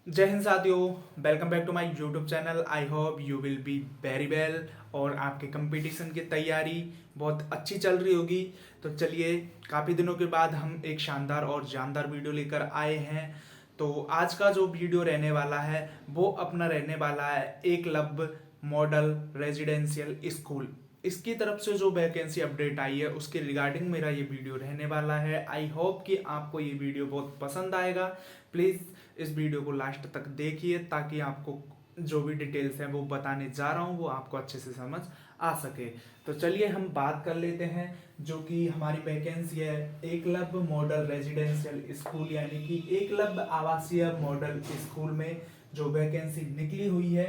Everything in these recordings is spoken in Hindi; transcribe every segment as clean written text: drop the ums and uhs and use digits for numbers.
जय हिंद साथियों। Welcome back to my YouTube channel. I hope you will be very well और आपके कंपटीशन की तैयारी बहुत अच्छी चल रही होगी। तो चलिए, काफ़ी दिनों के बाद हम एक शानदार और जानदार वीडियो लेकर आए हैं। तो आज का जो वीडियो रहने वाला है वो अपना रहने वाला है एकलव्य मॉडल रेजिडेंशियल स्कूल। इसकी तरफ से जो वैकेंसी अपडेट आई है उसके रिगार्डिंग मेरा ये वीडियो रहने वाला है। आई होप कि आपको ये वीडियो बहुत पसंद आएगा। प्लीज़ इस वीडियो को लास्ट तक देखिए ताकि आपको जो भी डिटेल्स हैं वो बताने जा रहा हूँ वो आपको अच्छे से समझ आ सके। तो चलिए हम बात कर लेते हैं जो कि हमारी वैकेंसी है एकलव्य मॉडल रेजिडेंशियल स्कूल यानी कि एकलव्य आवासीय मॉडल स्कूल में जो वैकेंसी निकली हुई है।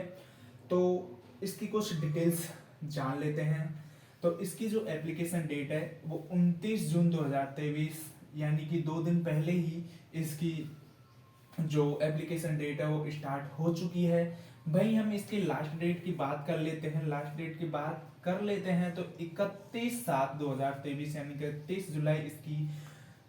तो इसकी कुछ डिटेल्स जान लेते हैं। तो इसकी जो एप्लीकेशन डेट है वो 29 जून 2023 यानी कि 2 दिन पहले ही इसकी जो एप्लीकेशन डेट है वो स्टार्ट हो चुकी है। भाई हम इसकी लास्ट डेट की बात कर लेते हैं। लास्ट डेट की बात कर लेते हैं तो 31/7/2023 यानी कि 31 जुलाई इसकी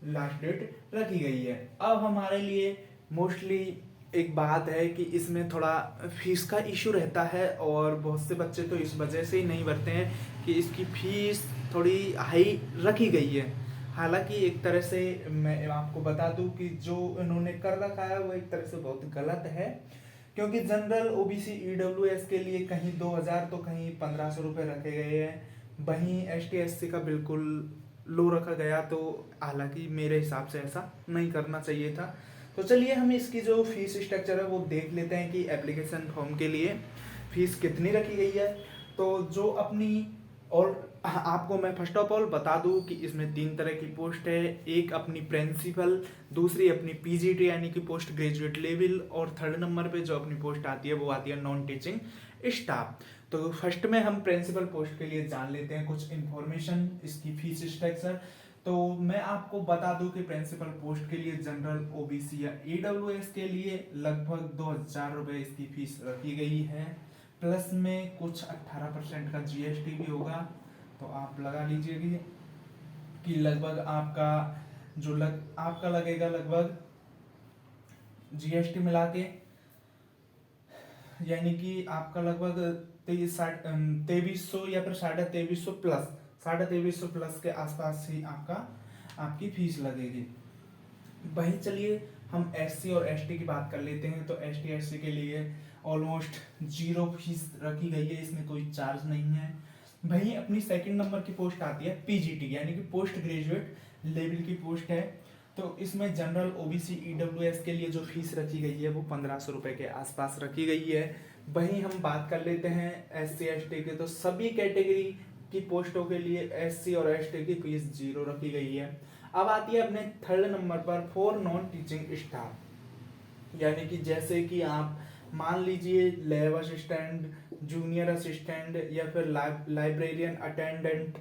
लास्ट डेट रखी गई है। अब हमारे लिए मोस्टली एक बात है कि इसमें थोड़ा फीस का इशू रहता है और बहुत से बच्चे तो इस वजह से ही नहीं भरते हैं कि इसकी फीस थोड़ी हाई रखी गई है। हालांकि एक तरह से मैं आपको बता दूं कि जो इन्होंने कर रखा है वो एक तरह से बहुत गलत है, क्योंकि जनरल ओबीसी ईडब्ल्यूएस के लिए कहीं 2000 तो कहीं 1500 रुपये रखे गए हैं। वहीं एसटी एससी का बिल्कुल लो रखा गया। तो हालांकि मेरे हिसाब से ऐसा नहीं करना चाहिए था। तो चलिए हम इसकी जो फीस स्ट्रक्चर है वो देख लेते हैं कि एप्लीकेशन फॉर्म के लिए फीस कितनी रखी गई है। तो जो अपनी और आपको मैं फर्स्ट ऑफ ऑल बता दूं कि इसमें 3 तरह की पोस्ट है। एक अपनी प्रिंसिपल, दूसरी अपनी पीजीटी यानी कि पोस्ट ग्रेजुएट लेवल, और थर्ड नंबर पे जो अपनी पोस्ट आती है वो आती है नॉन टीचिंग स्टाफ। तो फर्स्ट में हम प्रिंसिपल पोस्ट के लिए जान लेते हैं कुछ इन्फॉर्मेशन इसकी फीस स्ट्रक्चर। तो मैं आपको बता दूं कि प्रिंसिपल पोस्ट के लिए जनरल ओबीसी या ईडब्ल्यूएस के लिए लगभग 2000 रुपये इसकी फीस रखी गई है। प्लस में कुछ 18% का जीएसटी भी होगा। तो आप लगा लीजिए कि लगभग आपका आपका लगेगा लगभग जीएसटी मिला के, यानी कि आपका लगभग 2300 या फिर 2350 प्लस 2350 प्लस के आसपास ही आपकी फीस लगेगी। वहीं चलिए हम एससी और एसटी की बात कर लेते हैं। तो एसटी एससी के लिए ऑलमोस्ट जीरो फीस रखी गई है, इसमें कोई चार्ज नहीं है। वहीं अपनी सेकंड नंबर की पोस्ट आती है पीजीटी यानी कि पोस्ट ग्रेजुएट लेवल की पोस्ट है। तो इसमें जनरल ओबीसी ईडब्ल्यूएस के लिए जो फीस रखी गई है वो 1500 रुपये के आसपास रखी गई है। वहीं हम बात कर लेते हैं एससी एसटी के। तो सभी कैटेगरी की पोस्टों के लिए एससी और एसटी की फीस जीरो रखी गई है। अब आती है अपने थर्ड नंबर पर फॉर नॉन टीचिंग स्टाफ, यानी कि जैसे कि आप मान लीजिए लैब असिस्टेंट, जूनियर असिस्टेंट या फिर लाइब्रेरियन अटेंडेंट,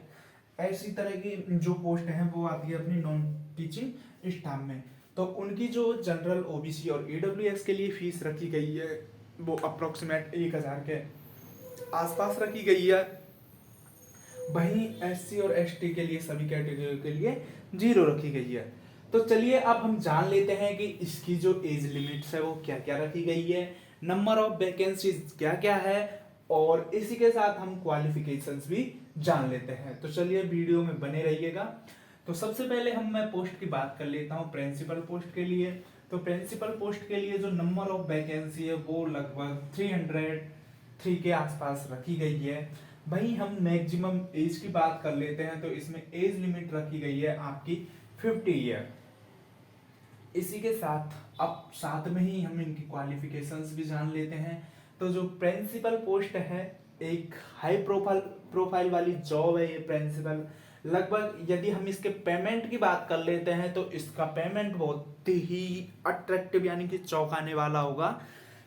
ऐसी तरह की जो पोस्ट हैं वो आती है अपनी नॉन टीचिंग स्टाफ में। तो उनकी जो जनरल ओबीसी और ईडब्ल्यूएस के लिए फीस रखी गई है वो अप्रोक्सीमेट 1000 के आसपास रखी गई है। वहीं एससी और एसटी के लिए सभी कैटेगरी के लिए जीरो रखी गई है। तो चलिए अब हम जान लेते हैं कि इसकी जो एज लिमिट्स है वो क्या क्या रखी गई है, नंबर ऑफ वैकेंसीज क्या क्या है, और इसी के साथ हम क्वालिफिकेशंस भी जान लेते हैं। तो चलिए वीडियो में बने रहिएगा। तो सबसे पहले मैं पोस्ट की बात कर लेता हूँ प्रिंसिपल पोस्ट के लिए। तो प्रिंसिपल पोस्ट के लिए जो नंबर ऑफ वैकेंसी है वो लगभग 303 के आसपास रखी गई है। वहीं हम मैक्सिमम एज की बात कर लेते हैं। तो इसमें एज लिमिट रखी गई है आपकी 50 ईयर। इसी के साथ अब साथ में ही हम इनकी क्वालिफिकेशंस भी जान लेते हैं। तो जो प्रिंसिपल पोस्ट है एक हाई प्रोफाइल वाली जॉब है ये प्रिंसिपल। लगभग यदि हम इसके पेमेंट की बात कर लेते हैं तो इसका पेमेंट बहुत ही अट्रैक्टिव यानी कि चौंकाने वाला होगा।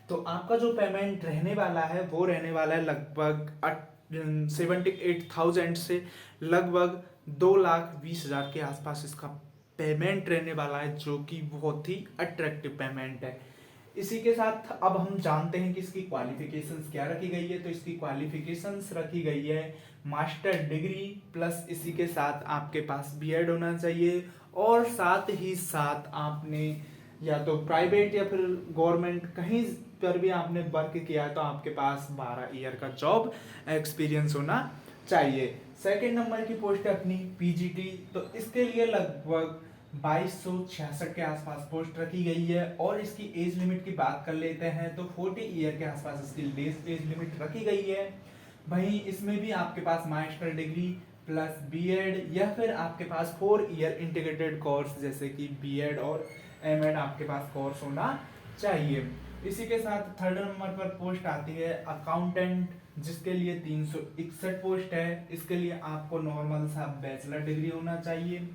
तो आपका जो पेमेंट रहने वाला है वो रहने वाला है लगभग 78,000 से लगभग 2,20,000 के आसपास इसका पेमेंट रहने वाला है, जो कि बहुत ही अट्रैक्टिव पेमेंट है। इसी के साथ अब हम जानते हैं कि इसकी क्वालिफिकेशंस क्या रखी गई है। तो इसकी क्वालिफिकेशंस रखी गई है मास्टर डिग्री प्लस इसी के साथ आपके पास बीएड होना चाहिए, और साथ ही साथ आपने या तो प्राइवेट या फिर गवर्नमेंट कहीं पर भी आपने वर्क किया है तो आपके पास 12 ईयर का जॉब एक्सपीरियंस होना चाहिए। सेकंड नंबर की पोस्ट है अपनी पीजीटी, तो इसके लिए लगभग 2266 के आसपास पोस्ट रखी गई है। और इसकी एज लिमिट की बात कर लेते हैं तो 40 ईयर के आसपास इसकी एज लिमिट रखी गई है। वहीं इसमें भी आपके पास मास्टर डिग्री प्लस बीएड या फिर आपके पास 4 ईयर इंटीग्रेटेड कोर्स जैसे कि बीएड और एमएड आपके पास कोर्स होना चाहिए। इसी के साथ थर्ड नंबर पर पोस्ट आती है अकाउंटेंट, जिसके लिए 361 पोस्ट है। इसके लिए आपको नॉर्मल सा बैचलर डिग्री होना चाहिए।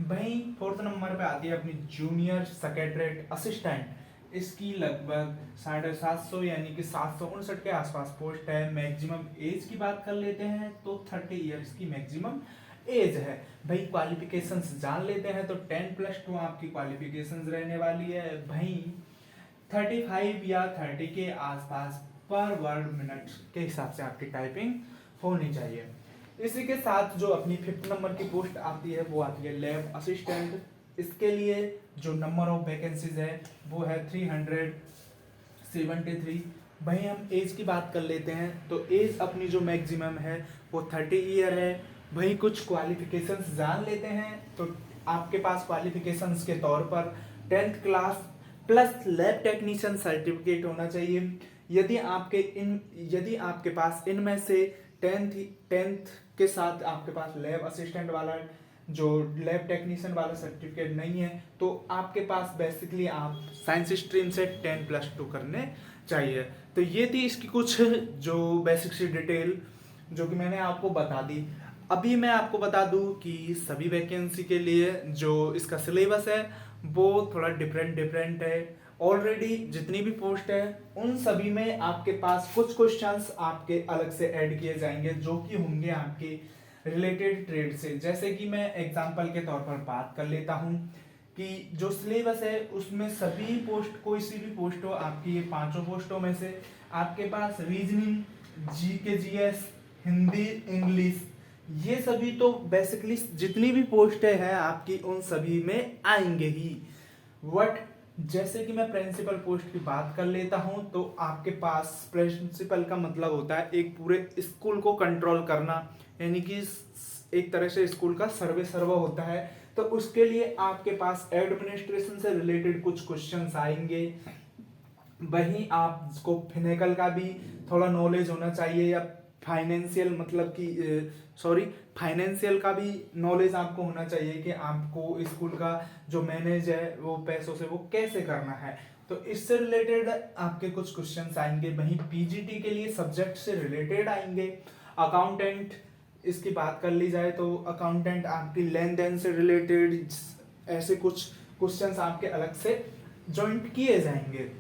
वहीं फोर्थ नंबर पे आती है अपनी जूनियर सेक्रेटरीट असिस्टेंट, इसकी लगभग 750 यानी कि 759 के आसपास पोस्ट है। मैक्सिमम एज की बात कर लेते हैं तो 30 ईयर्स की मैक्सिमम एज है। भाई क्वालिफिकेशंस जान लेते हैं तो 10+2 आपकी क्वालिफिकेशंस रहने वाली है। भाई 35 या 30 के आसपास पर वर्ड मिनट के हिसाब से आपकी टाइपिंग होनी चाहिए। इसी के साथ जो अपनी 5th नंबर की पोस्ट आती है वो आती है लैब असिस्टेंट। इसके लिए जो नंबर ऑफ वैकेंसीज है वो है 373। वहीं हम एज की बात कर लेते हैं तो एज अपनी जो मैक्सिमम है वो 30 ईयर है। वहीं कुछ क्वालिफिकेशंस जान लेते हैं तो आपके पास क्वालिफिकेशंस के तौर पर 10th class plus lab technician certificate होना चाहिए। यदि आपके पास इनमें से 10th के साथ आपके पास लैब असिस्टेंट वाला जो लैब टेक्नीशियन वाला सर्टिफिकेट नहीं है तो आपके पास बेसिकली आप साइंस स्ट्रीम से 10+2 करने चाहिए। तो ये थी इसकी कुछ जो बेसिक सी डिटेल जो कि मैंने आपको बता दी। अभी मैं आपको बता दूं कि सभी वैकेंसी के लिए जो इसका सिलेबस है वो थोड़ा डिफरेंट है। ऑलरेडी जितनी भी पोस्ट है उन सभी में आपके पास कुछ क्वेश्चंस आपके अलग से ऐड किए जाएंगे जो कि होंगे आपके रिलेटेड ट्रेड से। जैसे कि मैं एग्जांपल के तौर पर बात कर लेता हूं कि जो सिलेबस है उसमें सभी पोस्ट कोई सी भी पोस्ट हो आपकी ये 5 पोस्टों में से आपके पास reasoning, GK GS, Hindi, English, ये सभी तो बेसिकली जितनी भी पोस्टें हैं आपकी उन सभी में आएंगे ही। वट जैसे कि मैं प्रिंसिपल पोस्ट की बात कर लेता हूं तो आपके पास प्रिंसिपल का मतलब होता है एक पूरे स्कूल को कंट्रोल करना, यानी कि एक तरह से स्कूल का सर्वे होता है। तो उसके लिए आपके पास एडमिनिस्ट्रेशन से रिलेटेड कुछ क्वेश्चंस आएंगे। वहीं आपको फिजिकल का भी थोड़ा नॉलेज होना चाहिए या फाइनेंशियल फाइनेंशियल का भी नॉलेज आपको होना चाहिए कि आपको स्कूल का जो मैनेज है वो पैसों से वो कैसे करना है। तो इससे रिलेटेड आपके कुछ क्वेश्चंस आएंगे। वहीं पीजीटी के लिए सब्जेक्ट से रिलेटेड आएंगे। अकाउंटेंट इसकी बात कर ली जाए तो अकाउंटेंट आपकी लेन देन से रिलेटेड ऐसे कुछ क्वेश्चंस आपके अलग से जॉइंट किए जाएंगे।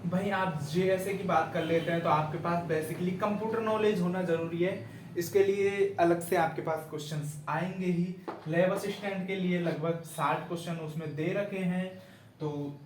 भाई आप जेएसए की बात कर लेते हैं तो आपके पास बेसिकली कंप्यूटर नॉलेज होना जरूरी है। इसके लिए अलग से आपके पास क्वेश्चंस आएंगे ही। लैब असिस्टेंट के लिए लगभग 60 क्वेश्चन उसमें दे रखे हैं तो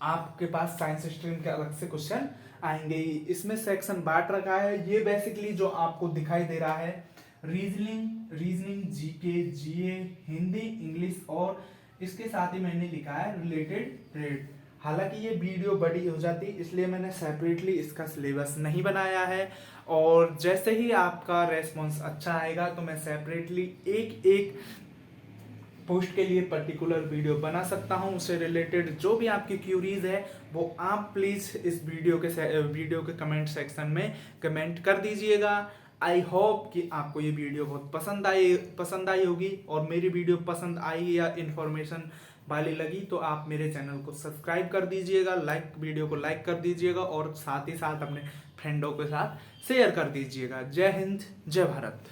आपके पास साइंस स्ट्रीम के अलग से क्वेश्चन आएंगे ही। इसमें सेक्शन बांट रखा है। ये बेसिकली जो आपको दिखाई दे रहा है रीजनिंग, जीके, जीए, हिंदी, इंग्लिश और इसके साथ ही मैंने लिखा है रिलेटेड ट्रेड। हालांकि ये वीडियो बड़ी हो जाती इसलिए मैंने सेपरेटली इसका सिलेबस नहीं बनाया है और जैसे ही आपका रेस्पॉन्स अच्छा आएगा तो मैं सेपरेटली एक पोस्ट के लिए पर्टिकुलर वीडियो बना सकता हूं। उससे रिलेटेड जो भी आपकी क्यूरीज है वो आप प्लीज इस वीडियो के कमेंट सेक्शन में कमेंट कर दीजिएगा। आई होप कि आपको ये वीडियो बहुत पसंद आई होगी और मेरी वीडियो पसंद आई या इन्फॉर्मेशन वाली लगी तो आप मेरे चैनल को सब्सक्राइब कर दीजिएगा, वीडियो को लाइक कर दीजिएगा और साथ ही साथ अपने फ्रेंडों के साथ शेयर कर दीजिएगा। जय हिंद, जय भारत।